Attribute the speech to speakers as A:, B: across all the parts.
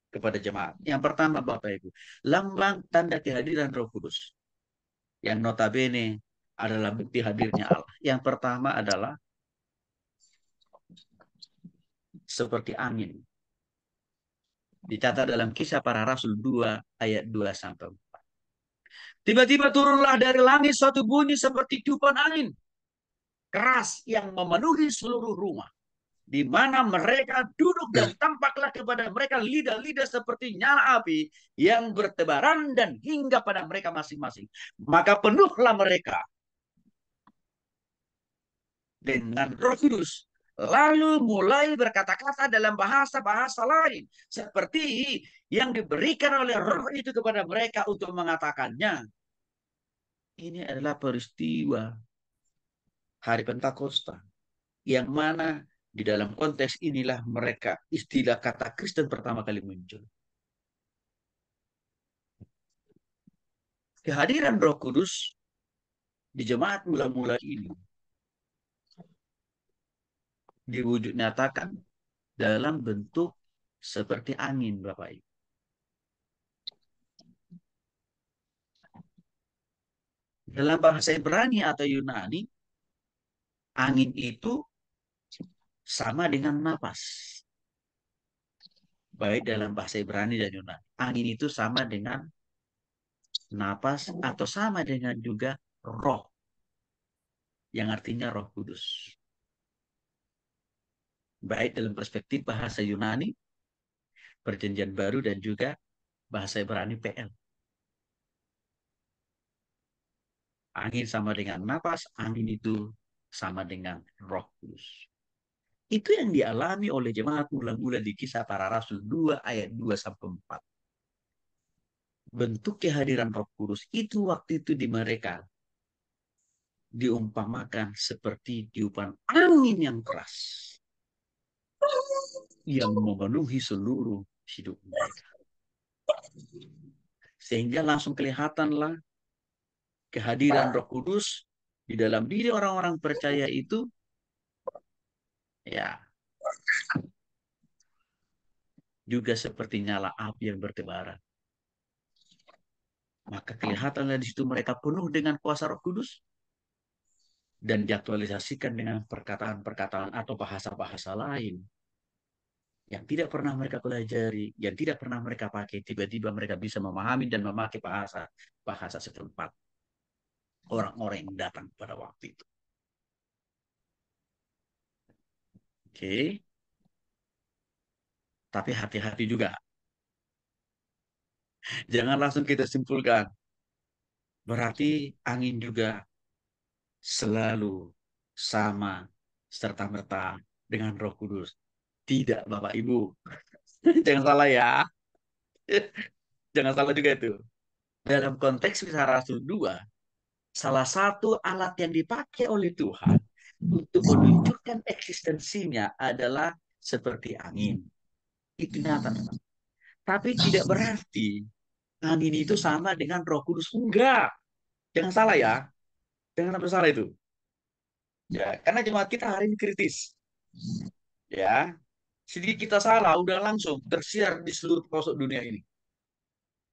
A: kepada jemaat. Yang pertama, Bapak Ibu, lambang tanda kehadiran Roh Kudus yang notabene adalah bukti hadirnya Allah. Yang pertama adalah seperti angin. Dicatat dalam Kisah Para Rasul 2 ayat 2 sampai 4. Tiba-tiba turunlah dari langit suatu bunyi seperti tiupan angin keras yang memenuhi seluruh rumah di mana mereka duduk, dan tampaklah kepada mereka lidah-lidah seperti nyala api yang bertebaran dan hingga pada mereka masing-masing. Maka penuhlah mereka dengan Roh Kudus, lalu mulai berkata-kata dalam bahasa-bahasa lain seperti yang diberikan oleh Roh itu kepada mereka untuk mengatakannya. Ini adalah peristiwa hari Pentakosta, yang mana di dalam konteks inilah mereka istilah kata Kristen pertama kali muncul. Kehadiran Roh Kudus di jemaat mula-mula ini diwujud nyatakan dalam bentuk seperti angin, Bapak Ibu. Dalam bahasa Ibrani atau Yunani, angin itu sama dengan napas. Baik dalam bahasa Ibrani dan Yunani, angin itu sama dengan napas atau sama dengan juga roh, yang artinya Roh Kudus. Baik dalam perspektif bahasa Yunani, Perjanjian Baru, dan juga bahasa Ibrani PL. Angin sama dengan napas, angin itu sama dengan Roh Kudus. Itu yang dialami oleh jemaat mula-mula di Kisah Para Rasul 2 ayat 2 sampai 4. Bentuk kehadiran Roh Kudus itu waktu itu di mereka diumpamakan seperti tiupan angin yang keras yang memenuhi seluruh hidup mereka. Sehingga langsung kelihatanlah kehadiran Roh Kudus di dalam diri orang-orang percaya itu, ya, juga seperti nyala api yang bertebaran. Maka kelihatanlah di situ mereka penuh dengan kuasa Roh Kudus dan diaktualisasikan dengan perkataan-perkataan atau bahasa-bahasa lain yang tidak pernah mereka pelajari, yang tidak pernah mereka pakai. Tiba-tiba mereka bisa memahami dan memakai bahasa setempat orang-orang yang datang pada waktu itu. Oke, tapi hati-hati juga. Jangan langsung kita simpulkan. Berarti angin juga selalu sama serta-merta dengan Roh Kudus. Tidak, Bapak Ibu. Jangan salah ya. Jangan salah juga itu. Dalam konteks Kisah Rasul 2, salah satu alat yang dipakai oleh Tuhan untuk menunjukkan eksistensinya adalah seperti angin. Itu nyata. Tapi tidak berarti angin itu sama dengan Roh Kudus. Enggak. Jangan salah ya. Jangan sampai salah itu. Ya, karena jemaat kita hari ini kritis. Ya, sedikit kita salah, udah langsung tersiar di seluruh pelosok dunia ini.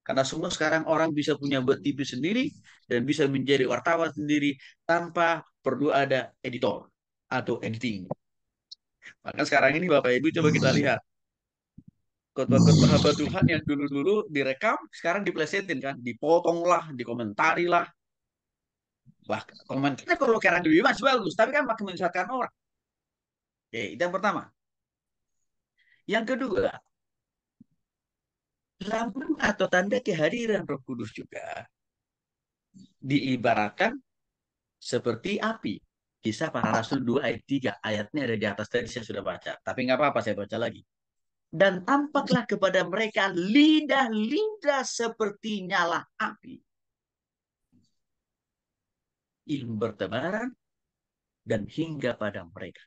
A: Karena semua sekarang orang bisa punya buat TV sendiri dan bisa menjadi wartawan sendiri tanpa perlu ada editor atau editing. Maka sekarang ini Bapak Ibu coba kita lihat khotbah-khotbah hamba Tuhan yang dulu-dulu direkam, sekarang diplesetin kan, dipotong lah, dikomentari lah. Bahkan komentarnya kalau kira lebih mas bagus, tapi kan makin menyesatkan orang. Oke, itu yang pertama. Yang kedua, lambang atau tanda kehadiran Roh Kudus juga diibaratkan seperti api. Kisah Para Rasul 2 ayat 3. Ayatnya ada di atas tadi saya sudah baca. Tapi nggak apa-apa saya baca lagi. Dan tampaklah kepada mereka lidah-lidah seperti nyala api yang bertebaran dan hingga pada mereka.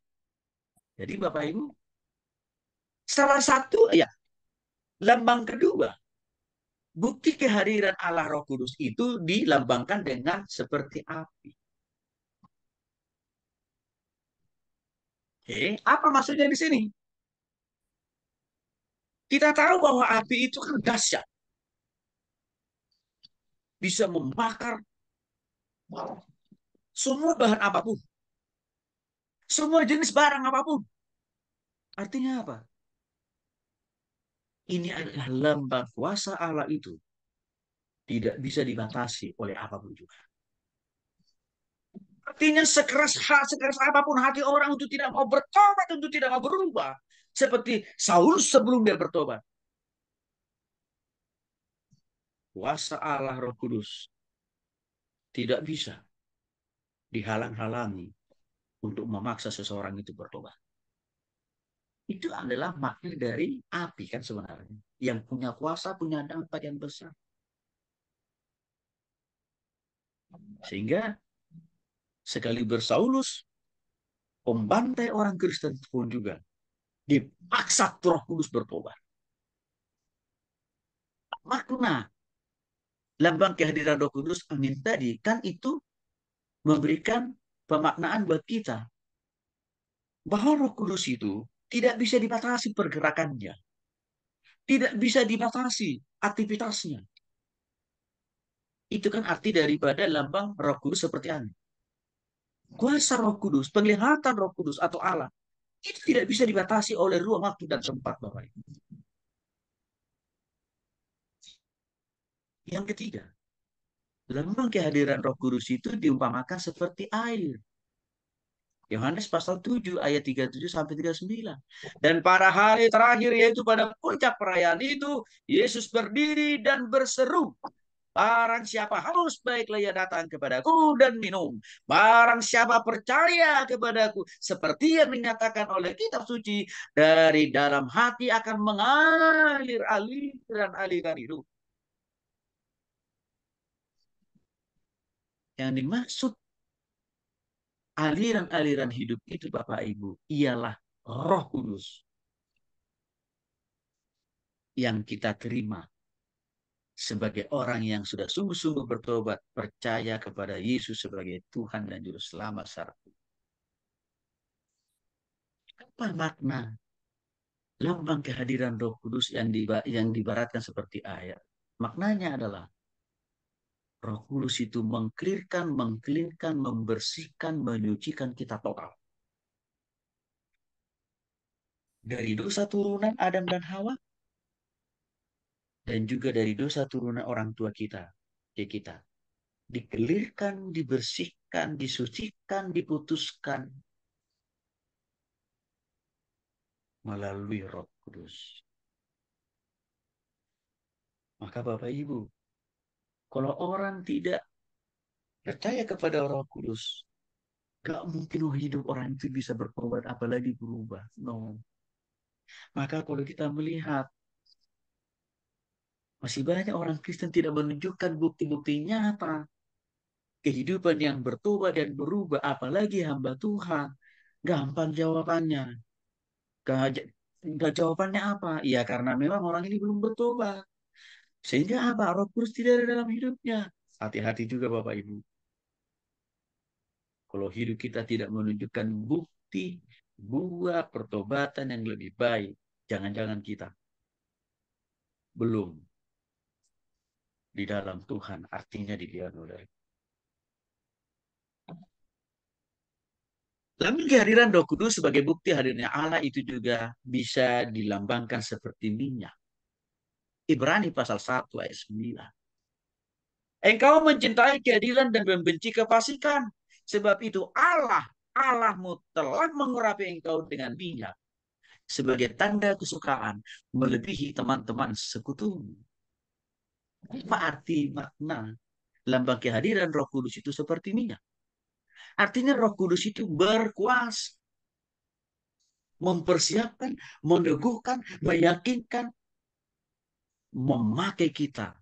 A: Jadi Bapak Ibu, salah satu ya lambang kedua, bukti kehadiran Allah Roh Kudus itu dilambangkan dengan seperti api. Oke, apa maksudnya di sini? Kita tahu bahwa api itu kan dahsyat, bisa membakar semua bahan apapun, semua jenis barang apapun. Artinya apa? Ini adalah lambang kuasa Allah itu, tidak bisa dibatasi oleh apapun juga. Artinya sekeras apapun hati orang untuk tidak mau bertobat, untuk tidak mau berubah. Seperti Saulus sebelum dia bertobat. Kuasa Allah Roh Kudus tidak bisa dihalang-halangi untuk memaksa seseorang itu bertobat. Itu adalah makna dari api kan sebenarnya. Yang punya kuasa, punya dampak yang besar. Sehingga sekali bersaulus, pembantai orang Kristen pun juga dipaksa Roh Kudus bertobat. Makna lambang kehadiran Roh Kudus angin tadi kan itu memberikan pemaknaan buat kita bahwa Roh Kudus itu tidak bisa dibatasi pergerakannya, tidak bisa dibatasi aktivitasnya. Itu kan arti daripada lambang Roh Kudus seperti angin. Kuasa Roh Kudus, penglihatan Roh Kudus atau Allah itu tidak bisa dibatasi oleh ruang waktu dan tempat, Bapak Ibu. Yang ketiga, lambang kehadiran Roh Kudus itu diumpamakan seperti air. Yohanes pasal 7 ayat 37 sampai 39. Dan pada hari terakhir yaitu pada puncak perayaan itu, Yesus berdiri dan berseru, barang siapa haus, baiklah ia datang kepadaku dan minum. Barang siapa percaya kepadaku, seperti yang dinyatakan oleh kitab suci, dari dalam hati akan mengalir aliran-aliran hidup. Yang dimaksud aliran-aliran hidup itu Bapak Ibu, ialah Roh Kudus yang kita terima sebagai orang yang sudah sungguh-sungguh bertobat, percaya kepada Yesus sebagai Tuhan dan Juru Selamat secara apa makna lambang kehadiran Roh Kudus yang dibaratkan seperti ayat? Maknanya adalah Roh Kudus itu mengklirkan, membersihkan, menyucikan kita total. Dari dosa turunan Adam dan Hawa, dan juga dari dosa turunan orang tua kita, ke kita. Dikelirkan, dibersihkan, disucikan, diputuskan melalui Roh Kudus. Maka Bapak Ibu, kalau orang tidak percaya kepada Roh Kudus, gak mungkin hidup orang itu bisa bertobat, apalagi berubah. No. Maka kalau kita melihat masih banyak orang Kristen tidak menunjukkan bukti-bukti nyata kehidupan yang bertobat dan berubah, apalagi hamba Tuhan. Gampang jawabannya. Gak jawabannya apa? Ya karena memang orang ini belum bertobat. Sehingga apa? Roh Kudus tidak ada dalam hidupnya. Hati-hati juga Bapak Ibu. Kalau hidup kita tidak menunjukkan bukti buah pertobatan yang lebih baik, jangan-jangan kita belum di dalam Tuhan, artinya di dalam saudara. Lalu kehadiran Roh Kudus sebagai bukti hadirnya Allah itu juga bisa dilambangkan seperti minyak. Ibrani pasal 1 ayat 9. Engkau mencintai keadilan dan membenci kefasikan. Sebab itu Allahmu telah mengurapi engkau dengan minyak sebagai tanda kesukaan melebihi teman-teman sekutumu. Apa arti makna lambang kehadiran Roh Kudus itu seperti minyak? Artinya Roh Kudus itu berkuasa, mempersiapkan, meneguhkan, meyakinkan, memakai kita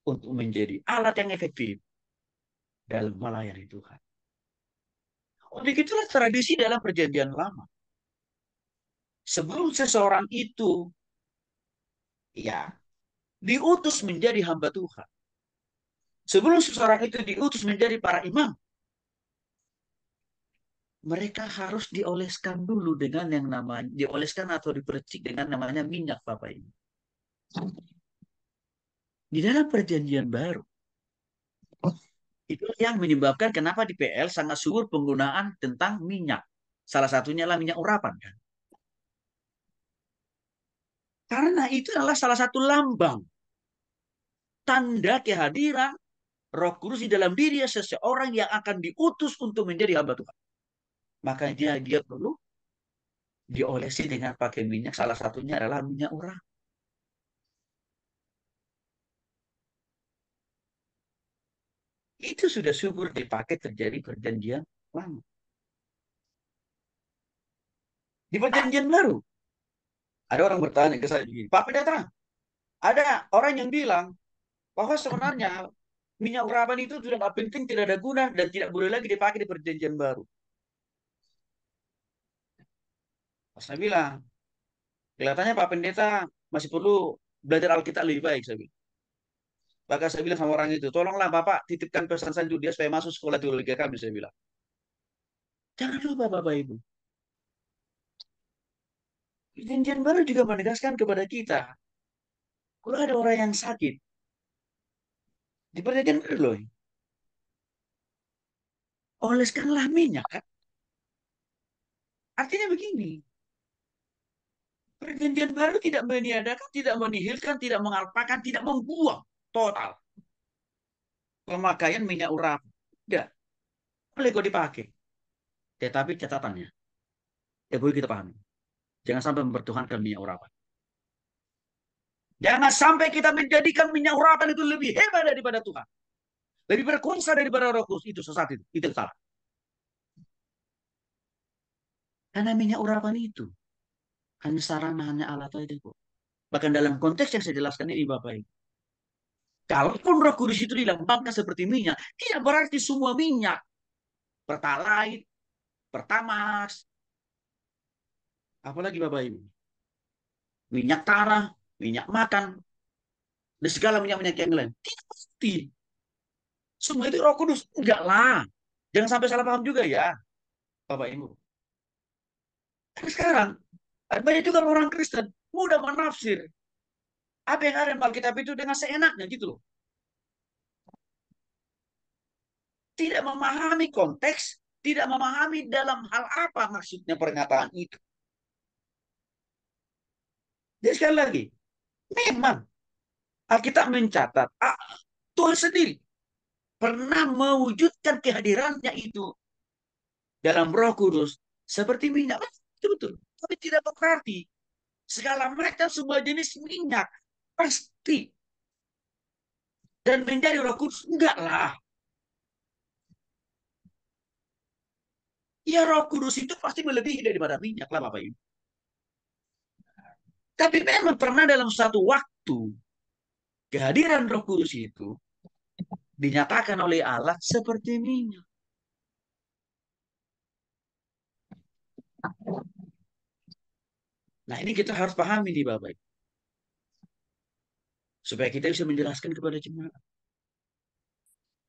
A: untuk menjadi alat yang efektif dalam melayani Tuhan. Oh, begitulah tradisi dalam perjanjian lama. Sebelum seseorang itu ya diutus menjadi hamba Tuhan, sebelum seseorang itu diutus menjadi para imam, mereka harus dioleskan dulu dengan yang namanya, dioleskan atau dipercik dengan namanya minyak, Bapak Ibu. Di dalam perjanjian baru, itu yang menyebabkan kenapa di PL sangat subur penggunaan tentang minyak. Salah satunya adalah minyak urapan, kan? Karena itu adalah salah satu lambang, tanda kehadiran Roh Kudus di dalam diri seseorang yang akan diutus untuk menjadi hamba Tuhan. Maka dia perlu diolesi dengan pakai minyak. Salah satunya adalah minyak urapan. Itu sudah subur dipakai terjadi perjanjian lama. Di perjanjian baru, ada orang bertanya ke saya begini, Pak Pendeta, ada orang yang bilang bahwa sebenarnya minyak urapan itu sudah tidak penting, tidak ada guna, dan tidak boleh lagi dipakai di perjanjian baru. Saya bilang, kelihatannya Pak Pendeta masih perlu belajar Alkitab lebih baik. Saya bilang. Maka saya bilang sama orang itu, tolonglah Bapak titipkan pesan sanjung dia supaya masuk sekolah teologi kami. Saya bilang, jangan lupa Bapak Ibu. Perjanjian baru juga menegaskan kepada kita, kalau ada orang yang sakit, di perjanjian baru loh, oleskanlah minyak. Kan? Artinya begini, perjanjian baru tidak meniadakan, tidak menihilkan, tidak mengalpakan, tidak membuang total pemakaian minyak urapan. Tidak, boleh kok dipakai. Tetapi catatannya, ya boleh kita pahami. Jangan sampai mempertuhankan minyak urapan. Jangan sampai kita menjadikan minyak urapan itu lebih hebat daripada Tuhan. Lebih berkuasa daripada Roh Kudus. Itu sesat itu. Itu salah. Karena minyak urapan itu hanya sarana, hanya alat saja kok. Bahkan dalam konteks yang saya jelaskan ini Bapak Ibu. Kalaupun Roh Kudus itu dilambangkan seperti minyak, tidak berarti semua minyak. Pertalite, Pertamax, apalagi Bapak Ibu. Minyak tanah, minyak makan, dan segala minyak-minyak yang lain. Tidak pasti. Semua itu Roh Kudus. Enggak lah. Jangan sampai salah paham juga ya, Bapak Ibu. Tapi sekarang, banyak juga orang Kristen mudah menafsir apa yang ada di Alkitab itu dengan seenaknya gitu loh. Tidak memahami konteks, tidak memahami dalam hal apa maksudnya pernyataan itu. Jadi sekali lagi, memang Alkitab mencatat Tuhan sendiri pernah mewujudkan kehadirannya itu dalam Roh Kudus seperti minyak. Itu betul. Tapi tidak berarti segala macam semua jenis minyak pasti dan menjadi Roh Kudus. Enggak lah. Ya Roh Kudus itu pasti melebihi daripada minyak lah Bapak Ibu. Tapi memang pernah dalam satu waktu kehadiran Roh Kudus itu dinyatakan oleh Allah seperti minyak. Nah ini kita harus pahami nih Bapak Ibu. Supaya kita bisa menjelaskan kepada jemaat.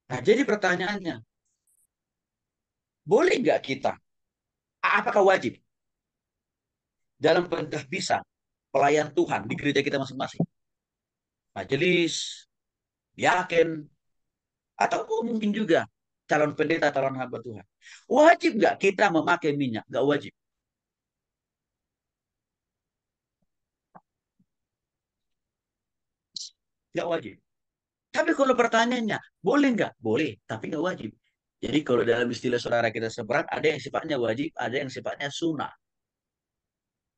A: Nah jadi pertanyaannya, boleh nggak kita? Apakah wajib dalam bisa pelayan Tuhan di gereja kita masing-masing? Majelis, diaken, atau mungkin juga calon pendeta, calon hamba Tuhan. Wajib nggak kita memakai minyak? Nggak wajib. Nggak wajib. Tapi kalau pertanyaannya, boleh nggak? Boleh, tapi nggak wajib. Jadi kalau dalam istilah saudara kita seberang, ada yang sifatnya wajib, ada yang sifatnya sunnah.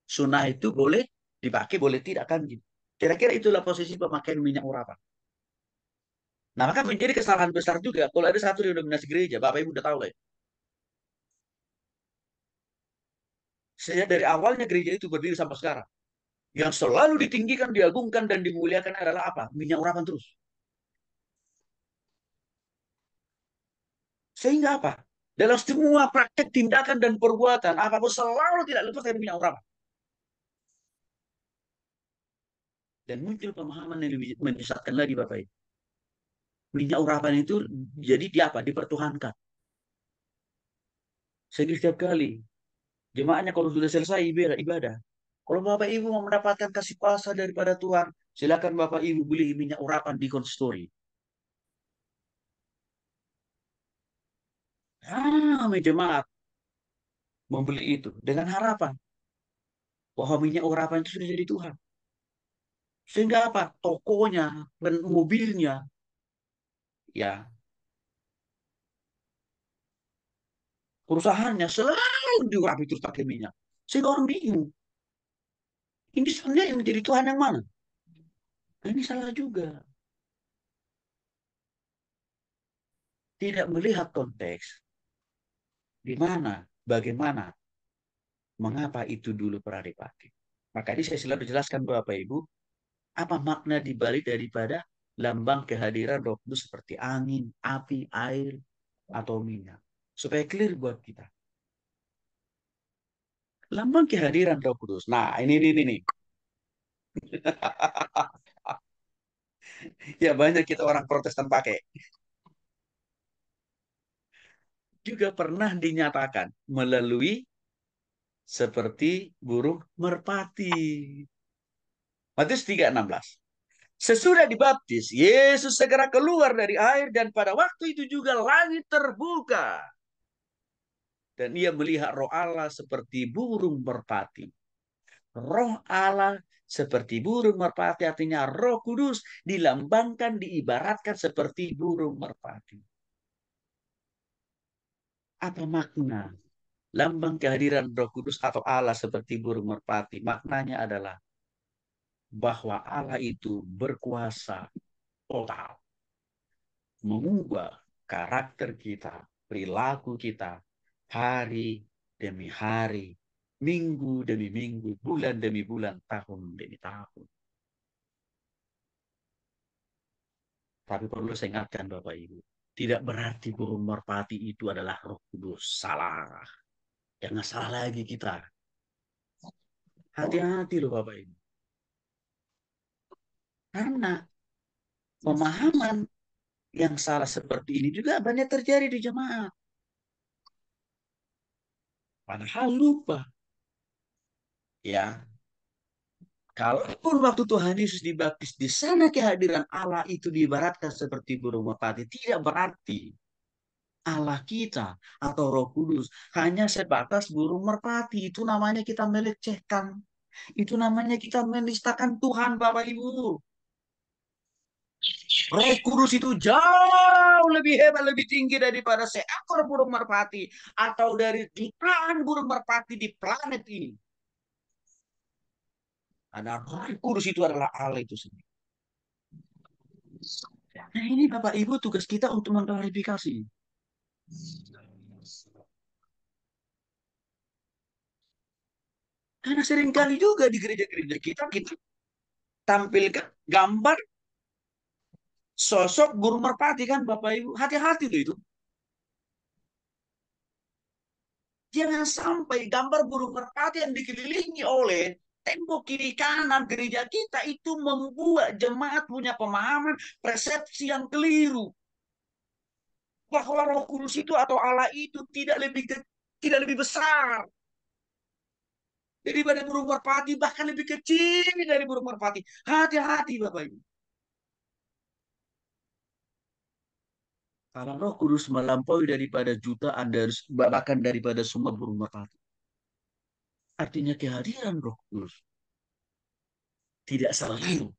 A: Sunnah itu boleh dipakai, boleh tidak kan? Gitu. Kira-kira itulah posisi pemakaian minyak urapan. Nah, maka menjadi kesalahan besar juga kalau ada satu denominasi gereja, Bapak Ibu udah tahu lah ya. Sejak dari awalnya gereja itu berdiri sampai sekarang. Yang selalu ditinggikan, diagungkan, dan dimuliakan adalah apa? Minyak urapan terus. Sehingga apa? Dalam semua praktek tindakan dan perbuatan, apapun selalu tidak lepas dari minyak urapan. Dan muncul pemahaman yang lebih menyesatkan lagi Bapak Ibu. Minyak urapan itu jadi dia apa? Dipertuhankan. Sehingga setiap kali jemaahnya kalau sudah selesai ibadah, kalau Bapak Ibu mau mendapatkan kasih kuasa daripada Tuhan, silakan Bapak Ibu beli minyak urapan di konstori. Jemaat membeli itu dengan harapan bahwa minyak urapan itu sudah jadi Tuhan. Sehingga apa? Tokonya dan mobilnya, ya, perusahaannya selalu diurapi terus pakai minyak. Sehingga orang bingung. Ini sebenarnya yang menjadi Tuhan yang mana? Nah, ini salah juga. Tidak melihat konteks di mana, bagaimana, mengapa itu dulu pernah dipakai. Maka ini saya selalu jelaskan Bapak Ibu, apa makna dibalik daripada lambang kehadiran Roh Kudus seperti angin, api, air, atau minyak. Supaya clear buat kita. Lambang kehadiran Roh Kudus. Nah, ini nih. Ya banyak kita orang Protestan pakai. Juga pernah dinyatakan melalui seperti burung merpati. Matius 3:16. Sesudah dibaptis, Yesus segera keluar dari air dan pada waktu itu juga langit terbuka. Dan ia melihat roh Allah seperti burung merpati. Roh Allah seperti burung merpati artinya Roh Kudus dilambangkan, diibaratkan seperti burung merpati. Apa makna lambang kehadiran Roh Kudus atau Allah seperti burung merpati? Maknanya adalah bahwa Allah itu berkuasa total mengubah karakter kita, perilaku kita, hari demi hari, minggu demi minggu, bulan demi bulan, tahun demi tahun. Tapi perlu saya ingatkan Bapak Ibu, tidak berarti burung merpati itu adalah Roh Kudus. Salah. Jangan salah lagi kita. Hati-hati loh Bapak Ibu. Karena pemahaman yang salah seperti ini juga banyak terjadi di jemaat. Padahal lupa. Ya, kalaupun waktu Tuhan Yesus dibaptis, di sana kehadiran Allah itu diibaratkan seperti burung merpati. Tidak berarti Allah kita atau Roh Kudus hanya sebatas burung merpati. Itu namanya kita melecehkan. Itu namanya kita menistakan Tuhan, Bapak Ibu. Roh Kudus itu jauh lebih hebat, lebih tinggi daripada seekor burung merpati atau dari jutaan burung merpati di planet ini. Ada Roh Kudus itu adalah Allah itu sendiri. Nah ini Bapak Ibu tugas kita untuk mengklarifikasi. Karena seringkali juga di gereja-gereja kita tampilkan gambar sosok burung merpati kan Bapak Ibu. Hati-hati loh itu. Jangan sampai gambar burung merpati yang dikelilingi oleh tembok kiri kanan gereja kita itu membuat jemaat punya pemahaman persepsi yang keliru bahwa Roh Kudus itu atau Allah itu tidak lebih besar daripada burung merpati, bahkan lebih kecil dari burung merpati. Hati-hati Bapak Ibu. Karena Roh Kudus melampaui daripada jutaan dari bahkan daripada semua burung merpati. Artinya kehadiran Roh Kudus tidak selalu,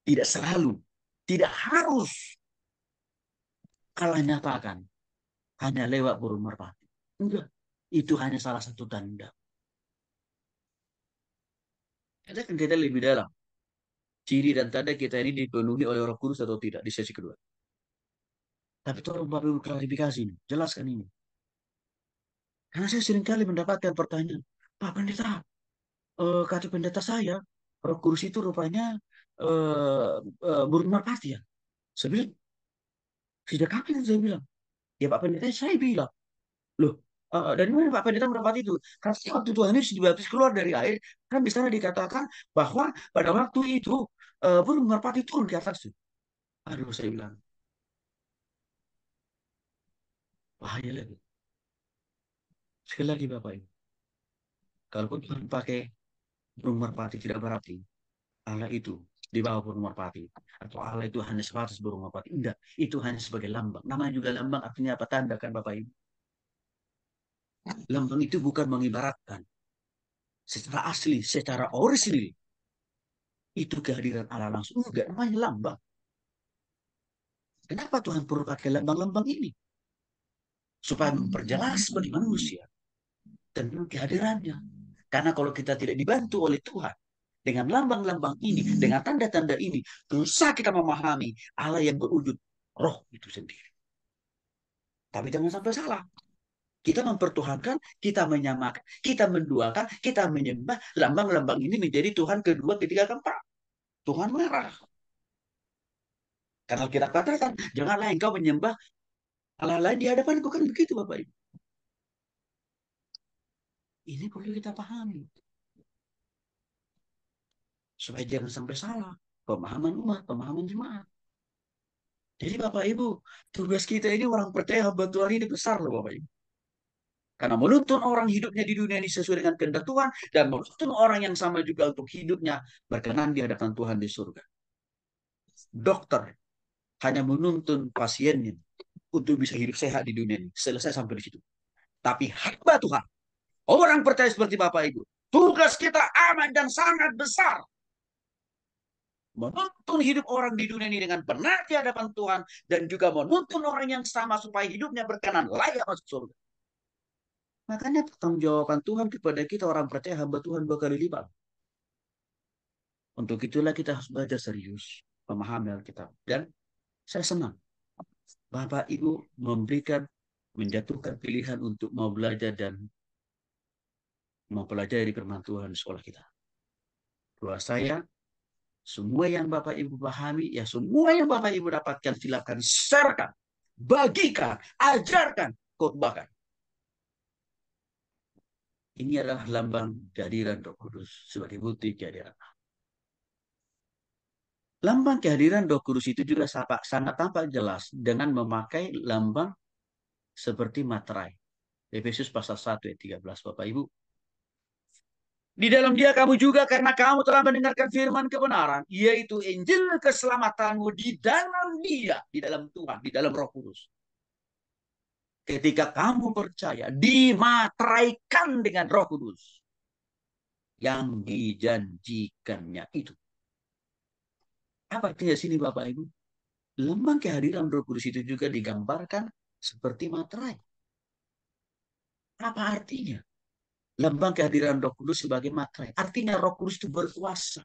A: tidak selalu, tidak harus Allah nyatakan hanya lewat burung merpati. Enggak, itu hanya salah satu tanda. Kita akan kita lebih dalam. Ciri dan tanda kita ini dipenuhi oleh Roh Kudus atau tidak di sesi kedua. Tapi tolong Bapak Ibu klarifikasi ini, jelaskan ini. Karena saya seringkali mendapatkan pertanyaan, Pak Pendeta, kata pendeta saya, Roh Kudus itu rupanya eh, burung merpati ya. Saya bilang, sejak kapan saya bilang? Ya Pak Pendeta saya bilang, loh, dari mana Pak Pendeta mendapat itu? Karena waktu Tuhan Yesus dibaptis keluar dari air, kan di sana dikatakan bahwa pada waktu itu burung merpati turun ke atas. Aduh, saya bilang, bahaya lagi. Sekali lagi Bapak Ibu, kalaupun Tuhan pakai burung merpati tidak berarti Allah itu di bawah burung merpati. Atau Allah itu hanya sebatas burung merpati. Tidak, itu hanya sebagai lambang. Namanya juga lambang artinya apa? Tanda kan Bapak Ibu. Lambang itu bukan mengibaratkan. Secara asli, secara orisinil. Itu kehadiran Allah langsung. Enggak, namanya lambang. Kenapa Tuhan perlu pakai lambang-lambang ini? Supaya memperjelas bagi manusia tentang kehadirannya. Karena kalau kita tidak dibantu oleh Tuhan, dengan lambang-lambang ini, dengan tanda-tanda ini, susah kita memahami Allah yang berwujud roh itu sendiri. Tapi jangan sampai salah. Kita mempertuhankan, kita menyamakan, kita menduakan, kita menyembah lambang-lambang ini menjadi Tuhan kedua, ketiga, keempat. Tuhan marah. Karena kita katakan, janganlah engkau menyembah Allah lain di hadapanku, kan begitu Bapak Ibu. Ini perlu kita pahami. Supaya jangan sampai salah. Pemahaman umat, pemahaman jemaat. Jadi Bapak Ibu, tugas kita ini orang percaya hamba Tuhan ini besar loh Bapak Ibu. Karena menuntun orang hidupnya di dunia ini sesuai dengan kehendak Tuhan. Dan menuntun orang yang sama juga untuk hidupnya berkenan di hadapan Tuhan di surga. Dokter hanya menuntun pasiennya untuk bisa hidup sehat di dunia ini. Selesai sampai di situ. Tapi hamba Tuhan, orang percaya seperti Bapak Ibu, tugas kita amat dan sangat besar. Menuntun hidup orang di dunia ini dengan benar di hadapan Tuhan. Dan juga menuntun orang yang sama supaya hidupnya berkenan layak masuk surga. Makanya pertanggungjawaban Tuhan kepada kita orang percaya hamba Tuhan 2 kali lipat. Untuk itulah kita harus belajar serius memahami Alkitab. Dan saya senang Bapak Ibu memberikan, menjatuhkan pilihan untuk mau belajar dan mempelajari firman Tuhan di sekolah kita. Doa saya, semua yang Bapak Ibu pahami, ya semua yang Bapak Ibu dapatkan, silakan sharekan, bagikan, ajarkan, khotbahkan. Ini adalah lambang kehadiran Roh Kudus sebagai bukti kehadiran. Lambang kehadiran Roh Kudus itu juga sangat tampak jelas dengan memakai lambang seperti materai. Efesus pasal 1 ayat 13 Bapak Ibu. Di dalam dia kamu juga karena kamu telah mendengarkan firman kebenaran, yaitu Injil keselamatanmu di dalam dia, di dalam Tuhan, di dalam Roh Kudus. Ketika kamu percaya, dimateraikan dengan Roh Kudus yang dijanjikannya itu. Apa artinya sini Bapak Ibu? Lambang kehadiran Roh Kudus itu juga digambarkan seperti materai. Apa artinya? Lambang kehadiran Roh Kudus sebagai materai. Artinya Roh Kudus itu berkuasa.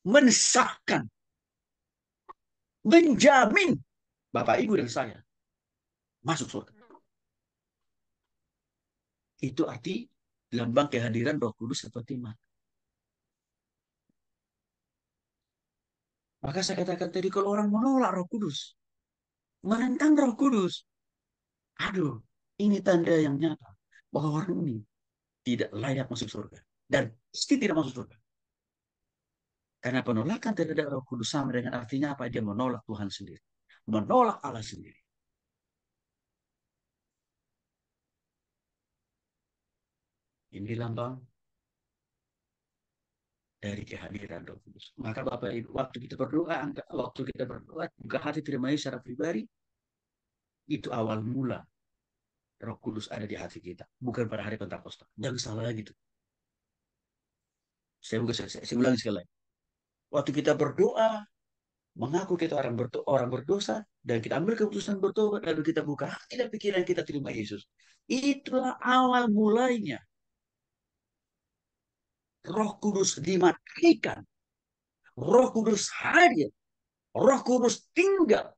A: Mensahkan. Menjamin Bapak Ibu dan saya masuk surga. Itu arti lambang kehadiran Roh Kudus seperti materai. Maka saya katakan tadi kalau orang menolak Roh Kudus, menentang Roh Kudus, aduh, ini tanda yang nyata bahwa orang ini tidak layak masuk surga dan pasti tidak masuk surga. Karena penolakan terhadap Roh Kudus sama dengan artinya apa? Dia menolak Tuhan sendiri, menolak Allah sendiri. Ini lambang dari kehadiran Roh Kudus. Maka Bapak Ibu, waktu kita berdoa, buka hati terima secara pribadi, itu awal mula Roh Kudus ada di hati kita, bukan pada hari Pentakosta. Jangan salah gitu. Saya ulangi sekali lagi. Waktu kita berdoa, mengaku kita orang berdosa, dan kita ambil keputusan bertobat, lalu kita buka hati dan pikiran kita terima Yesus. Itulah awal mulainya. Roh Kudus dimatikan. Roh Kudus hadir. Roh Kudus tinggal